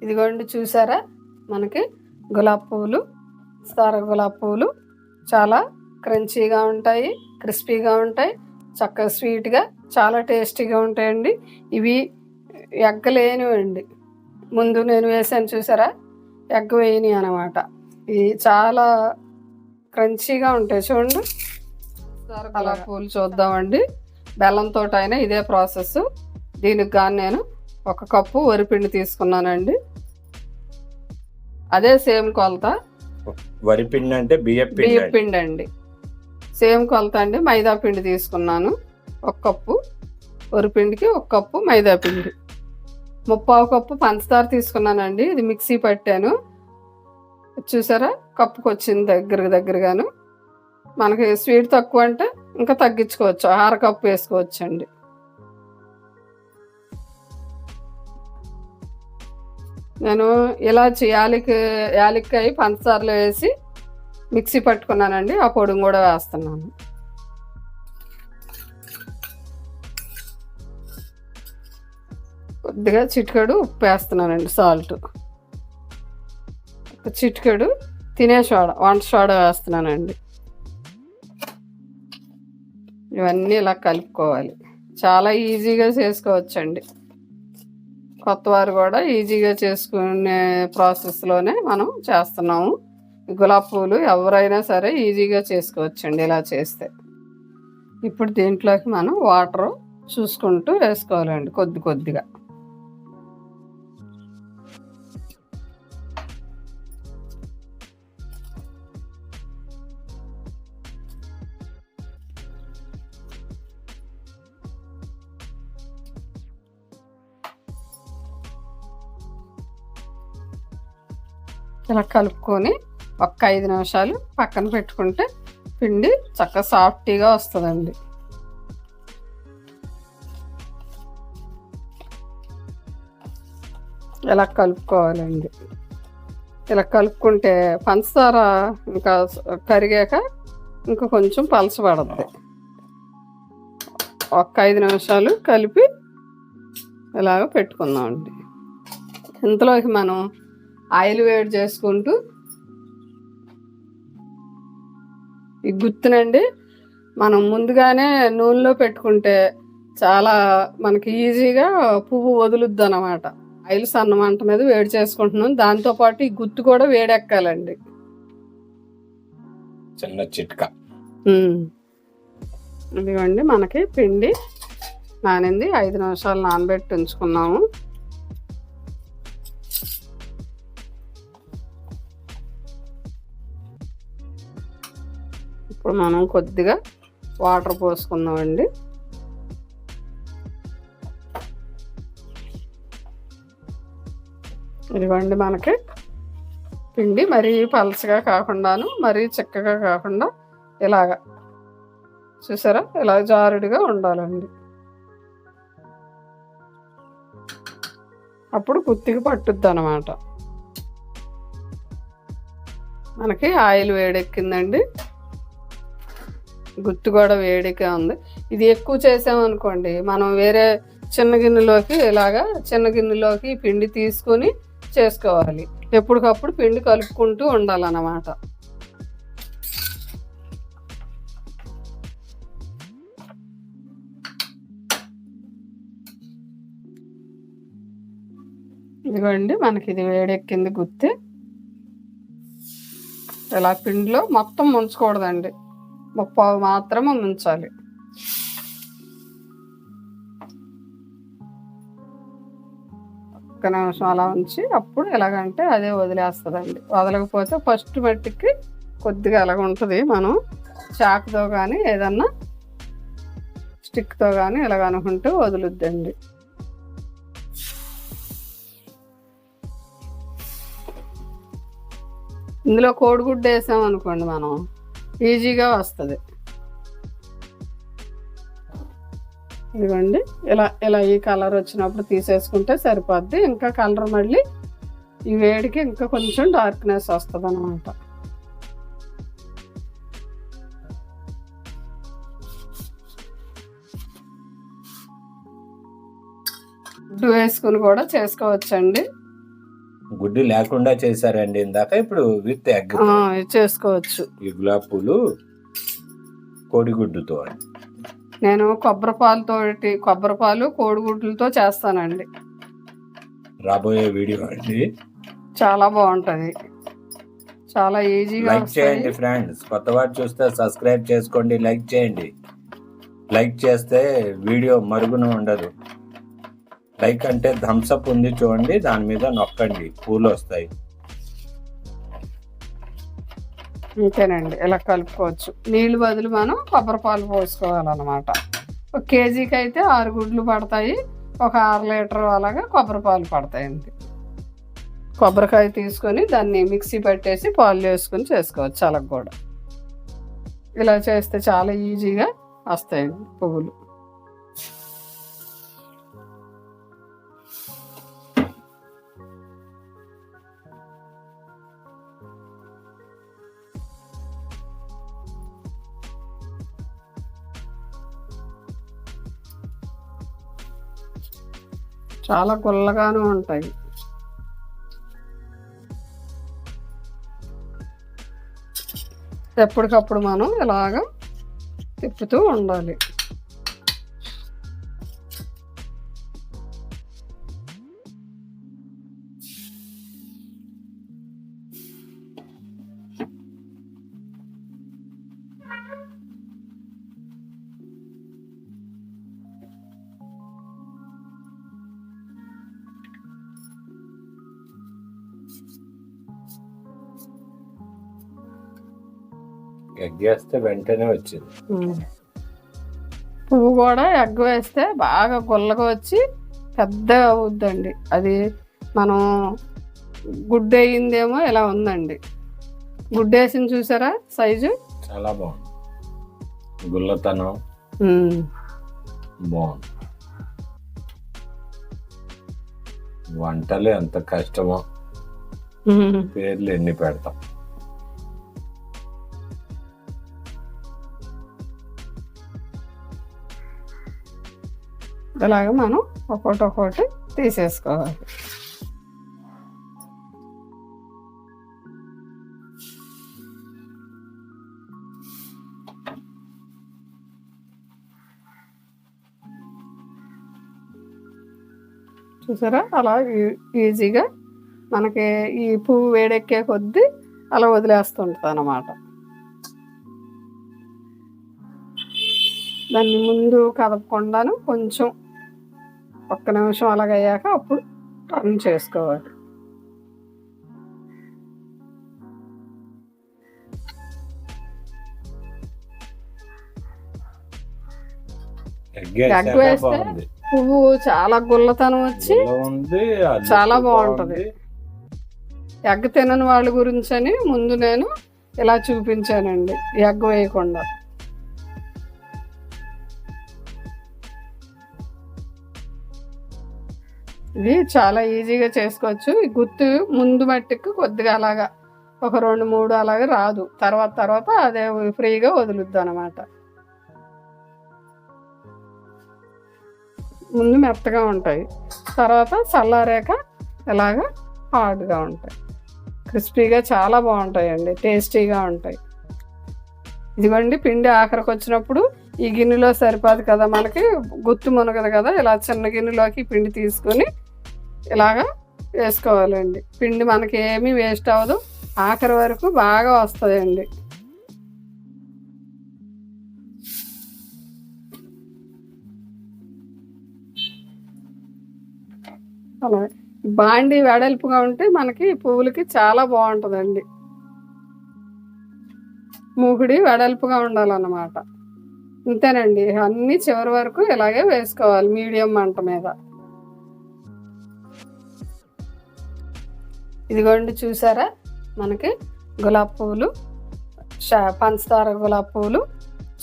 ఇదిగోండి చూసారా, మనకి గులాబీ పువ్వులు, తార గులాబీ పువ్వులు చాలా క్రంచీగా ఉంటాయి, క్రిస్పీగా ఉంటాయి, చక్కగా స్వీట్గా చాలా టేస్టీగా ఉంటాయండి. ఇవి ఎగ్ లేనివండి. ముందు నేను వేసాను చూసారా, ఎగ్ వేయని అనమాట. ఇవి చాలా క్రంచీగా ఉంటాయి చూడండి. అలా పూలు చూద్దామండి. బెల్లంతో అయినా ఇదే ప్రాసెస్. దీనికి కానీ నేను 1 కప్పు వరిపిండి తీసుకున్నానండి. అదే సేమ్ కొలత. వరిపిండి అంటే బియ్యపిండి అండి. సేమ్ కొలత అండి. మైదా పిండి తీసుకున్నాను 1 కప్పు వరిపిండికి, 1 కప్పు మైదా పిండి. 3/4 కప్పు పంచదార తీసుకున్నానండి. ఇది మిక్సీ పట్టాను చూసారా, కప్పుకి వచ్చింది దగ్గరగాను. మనకి స్వీట్ తక్కువ అంటే ఇంకా తగ్గించుకోవచ్చు, 1/2 కప్పు వేసుకోవచ్చండి. నేను ఇలాచి యాలక్కాయ పంచదారలో వేసి మిక్సీ పట్టుకున్నానండి. ఆ పొడిని కూడా వేస్తున్నాను. కొద్దిగా చిటికెడు ఉప్పు వేస్తున్నానండి, సాల్ట్. చిటికెడు తినే సోడా, వంట సోడా వేస్తున్నానండి. ఇవన్నీ ఇలా కలుపుకోవాలి. చాలా ఈజీగా చేసుకోవచ్చండి. కొత్తవారు కూడా ఈజీగా చేసుకునే ప్రాసెస్లోనే మనం చేస్తున్నాము. గులాబీ పువ్వులు ఎవరైనా సరే ఈజీగా చేసుకోవచ్చండి ఇలా చేస్తే. ఇప్పుడు దీంట్లోకి మనం వాటర్ చూసుకుంటూ వేసుకోవాలండి, కొద్దిగా. ఇలా కలుపుకొని 5 నిమిషాలు పక్కన పెట్టుకుంటే పిండి చక్కగా సాఫ్టీగా వస్తుందండి. ఇలా కలుపుకోవాలండి. ఇలా కలుపుకుంటే పంచదార ఇంకా కరిగాక ఇంకా కొంచెం పలచబడుతుంది. 5 నిమిషాలు కలిపి ఇలాగ పెట్టుకుందామండి. ఇంతలోకి మనం ఆయిల్ వేడి చేసుకుంటూ ఈ గుత్తునండి మనం ముందుగానే నూనెలో పెట్టుకుంటే చాలా మనకి ఈజీగా పువ్వు వదులుద్ది అన్నమాట. ఆయిల్ సన్నమంట మీద వేడి చేసుకుంటున్నాం. దాంతోపాటు ఈ గుత్తు కూడా వేడెక్కాలండి. చిన్న చిట్కా. ఇదిగోండి, మనకి పిండి నానింది. 5 నిమిషాలు నానబెట్టి ఉంచుకున్నాము. ఇప్పుడు మనం కొద్దిగా వాటర్ పోసుకుందామండి. ఇదిగోండి, మనకి పిండి మరీ పలచగా కాకుండాను మరీ చిక్కగా కాకుండా ఇలాగా చూసారా, ఇలా జారుడుగా ఉండాలండి. అప్పుడు గుత్తికి పట్టుద్ది అన్నమాట. మనకి ఆయిల్ వేడెక్కిందండి. గుత్తు కూడా వేడిగా ఉంది. ఇది ఎక్కువ చేసామనుకోండి, మనం వేరే చిన్న గిన్నెలోకి పిండి తీసుకొని చేసుకోవాలి. ఎప్పటికప్పుడు పిండి కలుపుకుంటూ ఉండాలన్నమాట. ఇదిగోండి, మనకి ఇది వేడెక్కింది గుత్తి. ఇలా పిండిలో మొత్తం ముంచకూడదండి, 3/4 మాత్రమే ఉంచాలి. ఒక్క నిమిషం అలా ఉంచి అప్పుడు ఎలాగంటే అదే వదిలేస్తుందండి. వదలకపోతే ఫస్ట్ మట్టికి కొద్దిగా ఎలాగ ఉంటుంది. మనం చాకుతో కానీ ఏదన్నా స్టిక్తో కానీ ఇలాగ అనుకుంటూ వదులుద్దండి. ఇందులో కోడిగుడ్డు వేసామనుకోండి, మనం ఈజీగా వస్తుంది. ఇదిగోండి, ఇలా ఈ కలర్ వచ్చినప్పుడు తీసేసుకుంటే సరిపోద్ది. ఇంకా కలర్ మళ్ళీ ఈ వేడికి ఇంకా కొంచెం డార్క్నెస్ వస్తుంది అన్నమాట. గుడ్డు వేసుకుని కూడా చేసుకోవచ్చండి. గుడ్డు లేకుండా చేశారండి ఇందాక, ఇప్పుడు విత్ ఎగ్ చేసుకోవచ్చు. ఈ గులాబీ పూలు కోడిగుడ్డుతో అండి. నేను కొబ్బరిపాలు కోడిగుడ్లతో చేస్తానండి. రాబోయే వీడియో అండి, చాలా బాగుంటది, చాలా ఈజీగా. లైక్ చేయండి ఫ్రెండ్స్, కొత్త వారు చూస్తే సబ్స్క్రైబ్ చేసుకోండి, లైక్ చేయండి. లైక్ చేస్తే వీడియో మరుగున ఉండదు. లైక్ అంటే థమ్స్అప్ ఉంది చూడండి, దాని మీద నొక్కండి, పూలు వస్తాయి. అంతేనండి, ఇలా కలుపుకోవచ్చు. నీళ్ళు బదులు మనం కొబ్బరిపాలు పోసుకోవాలన్నమాట. ఒక కేజీకి అయితే 6 గుడ్లు పడతాయి, ఒక 6 లీటర్ అలాగా కొబ్బరిపాలు పడతాయండి. కొబ్బరికాయ తీసుకొని దాన్ని మిక్సీ పట్టేసి పాలు చేసుకొని చేసుకోవచ్చు. అలాగ కూడా ఇలా చేస్తే చాలా ఈజీగా వస్తాయండి పువ్వులు. చాలా గుల్లగాను ఉంటాయి. ఎప్పటికప్పుడు మనం ఇలాగ తిప్పుతూ ఉండాలి. ఎగ్ వేస్తే వెంటనే వచ్చింది. పువ్వు కూడా ఎగ్ వేస్తే బాగా గుల్లగా వచ్చి పెద్దగా అవుద్దండి. అది మనం గుడ్డు వేయిందేమో ఇలా ఉందండి. గుడ్డు వేసింది చూసారా సైజు, చాలా బాగుంది. గుల్లతనం బాగుంది. వంటలు ఎంత కష్టమో, పేర్లు ఎన్ని పెడతాం. ఇలాగ మనం ఒక్కొక్కటి తీసేసుకోవాలి. చూసారా, అలా ఈజీగా మనకి ఈ పువ్వు వేడెక్కే కొద్దీ అలా వదిలేస్తుంటుంది అన్నమాట. దాన్ని ముందు కదపకుండాను కొంచెం 1 నిమిషం అలాగయ్యాక అప్పుడు టర్న్ చేసుకోవాలి. ఎగ్ వేస్తే పువ్వు చాలా గుల్లతనం వచ్చి చాలా బాగుంటుంది. ఎగ్ తినని వాళ్ళ గురించి అని ముందు నేను ఇలా చూపించానండి, ఎగ్ వేయకుండా. ఇది చాలా ఈజీగా చేసుకోవచ్చు. ఈ గుత్తు ముందు మట్టికి కొద్దిగా అలాగా ఒక 2-3 అలాగా రాదు, తర్వాత అదే ఫ్రీగా వదులుద్ది అనమాట. ముందు మెత్తగా ఉంటాయి, తర్వాత చల్లారాక ఇలాగా హార్డ్గా ఉంటాయి, క్రిస్పీగా చాలా బాగుంటాయండి, టేస్టీగా ఉంటాయి. ఇదిగోండి పిండి ఆఖరికి వచ్చినప్పుడు ఈ గిన్నెలో సరిపోదు కదా, మనకి గుత్తు మునగదు కదా, ఇలా చిన్న గిన్నెలోకి పిండి తీసుకొని ఇలాగా వేసుకోవాలండి. పిండి మనకి ఏమీ వేస్ట్ అవ్వదు, ఆఖరి వరకు బాగా వస్తుందండి. అలా బాండి వెడల్పుగా ఉంటే మనకి పువ్వులకి చాలా బాగుంటుందండి. మూకుడి వెడల్పుగా ఉండాలన్నమాట. ఇంతేనండి, అన్నీ చివరి వరకు ఇలాగే వేసుకోవాలి మీడియం మంట మీద. ఇదిగోండి చూసారా, మనకి గులాబీ పువ్వులు, పంచదార గులాబీ పువ్వులు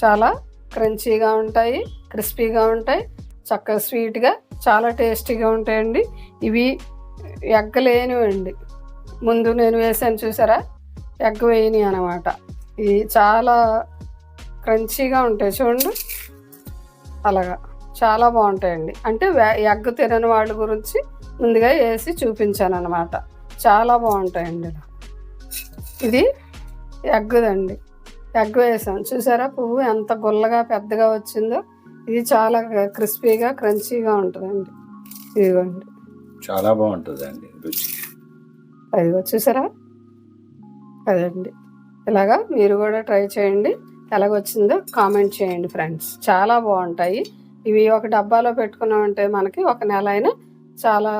చాలా క్రంచీగా ఉంటాయి, క్రిస్పీగా ఉంటాయి, చక్కగా స్వీట్గా చాలా టేస్టీగా ఉంటాయండి. ఇవి ఎగ్ లేనివండి, ముందు నేను వేసాను చూసారా, ఎగ్ వేయని అనమాట. ఇవి చాలా క్రంచీగా ఉంటాయి చూడండి, అలాగా చాలా బాగుంటాయండి. అంటే ఎగ్ తినని వాళ్ళ గురించి ముందుగా వేసి చూపించాను అనమాట. చాలా బాగుంటాయండి. ఇది ఎగ్గుదండి, ఎగ్ వేసాం. చూసారా పువ్వు ఎంత గుల్లగా పెద్దగా వచ్చిందో. ఇది చాలా క్రిస్పీగా క్రంచీగా ఉంటుందండి. ఇదిగోండి, చాలా బాగుంటుందండి రుచి. అదిగో చూసారా, అదండి. ఇలాగా మీరు కూడా ట్రై చేయండి. ఎలాగొచ్చిందో కామెంట్ చేయండి ఫ్రెండ్స్. చాలా బాగుంటాయి ఇవి. ఒక డబ్బాలో పెట్టుకున్నామంటే మనకి ఒక నెల అయినా చాలా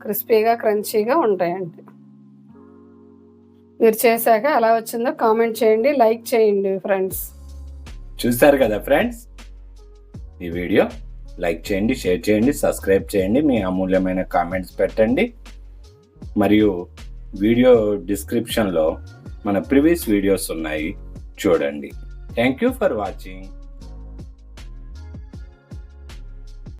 క్రిస్పీగా క్రంచీగా ఉంటాయండి. మీరు చేశాక ఎలా వచ్చిందో కామెంట్ చేయండి, లైక్ చేయండి ఫ్రెండ్స్. చూస్తారు కదా ఫ్రెండ్స్, ఈ వీడియో లైక్ చేయండి, షేర్ చేయండి, సబ్స్క్రైబ్ చేయండి, మీ అమూల్యమైన కామెంట్స్ పెట్టండి. మరియు వీడియో డిస్క్రిప్షన్లో మన ప్రీవియస్ వీడియోస్ ఉన్నాయి, చూడండి. Thank you for watching.